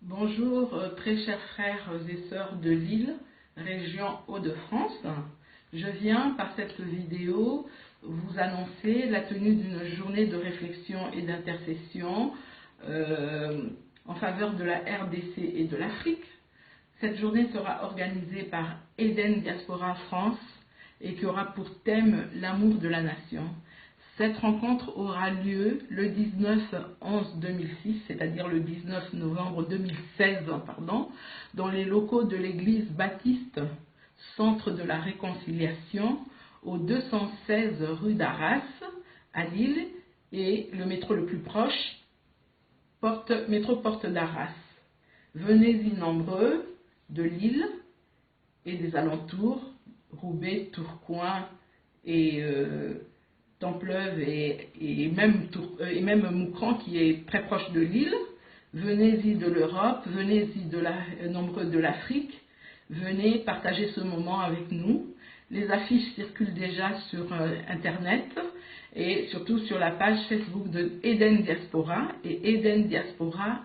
Bonjour, très chers frères et sœurs de Lille, région Hauts-de-France. Je viens par cette vidéo vous annoncer la tenue d'une journée de réflexion et d'intercession en faveur de la RDC et de l'Afrique. Cette journée sera organisée par Eden Diaspora France et qui aura pour thème l'amour de la nation. Cette rencontre aura lieu le 19/11/2006, c'est-à-dire le 19 novembre 2016, dans les locaux de l'église baptiste Centre de la Réconciliation, au 216 rue d'Arras, à Lille, et le métro le plus proche, métro Porte d'Arras. Venez-y nombreux de Lille et des alentours, Roubaix, Tourcoing et Templeuve et même Moucran qui est très proche de Lille. Venez-y de l'Europe, venez-y nombreux de l'Afrique, venez partager ce moment avec nous. Les affiches circulent déjà sur Internet et surtout sur la page Facebook de Eden Diaspora et Eden Diaspora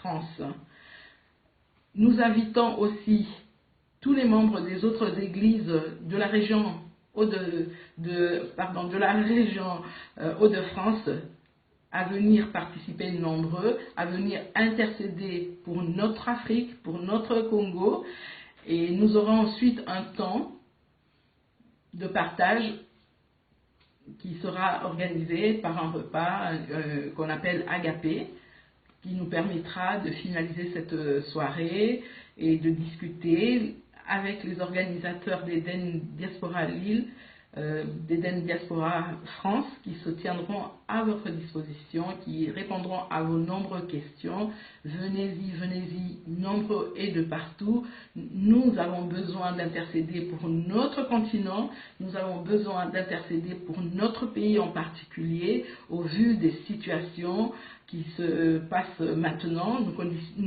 France. Nous invitons aussi tous les membres des autres églises de la région Hauts-de-France à venir participer nombreux, à venir intercéder pour notre Afrique, pour notre Congo. Et nous aurons ensuite un temps de partage qui sera organisé par un repas qu'on appelle Agapé, qui nous permettra de finaliser cette soirée et de discuter avec les organisateurs d'Eden Diaspora Lille, d'Eden Diaspora France, qui se tiendront à votre disposition, qui répondront à vos nombreuses questions. Venez-y, nombreux et de partout. Nous avons besoin d'intercéder pour notre continent, nous avons besoin d'intercéder pour notre pays en particulier, au vu des situations qui se passent maintenant. Nous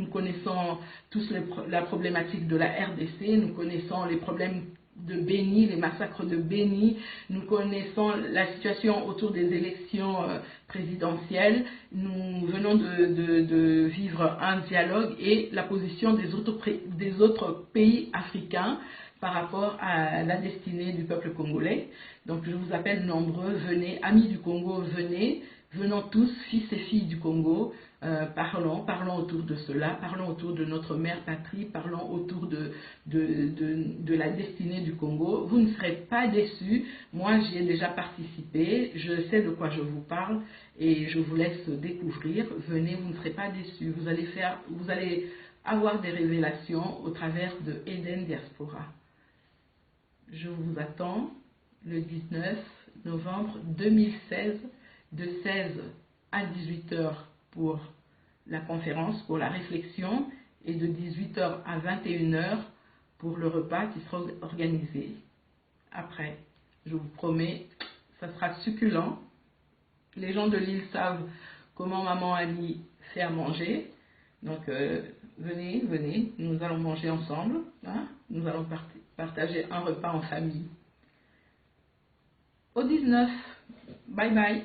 connaissons tous la problématique de la RDC, nous connaissons les problèmes de Béni, les massacres de Béni, nous connaissons la situation autour des élections présidentielles, nous venons de vivre un dialogue et la position des autres pays africains par rapport à la destinée du peuple congolais. Donc je vous appelle nombreux, venez, amis du Congo, venons tous, fils et filles du Congo, parlons autour de cela, parlons autour de notre mère patrie, parlons autour de la destinée du Congo. Vous ne serez pas déçus, moi j'y ai déjà participé, je sais de quoi je vous parle et je vous laisse découvrir. Venez, vous ne serez pas déçus, vous allez avoir des révélations au travers de Eden Diaspora. Je vous attends le 19 novembre 2016 de 16 à 18 h pour la conférence, pour la réflexion, et de 18 h à 21 h pour le repas qui sera organisé. Après, je vous promets, ça sera succulent. Les gens de Lille savent comment maman Ali fait à manger. Donc, venez, nous allons manger ensemble. Hein? Nous allons partager un repas en famille. Au 19, bye bye.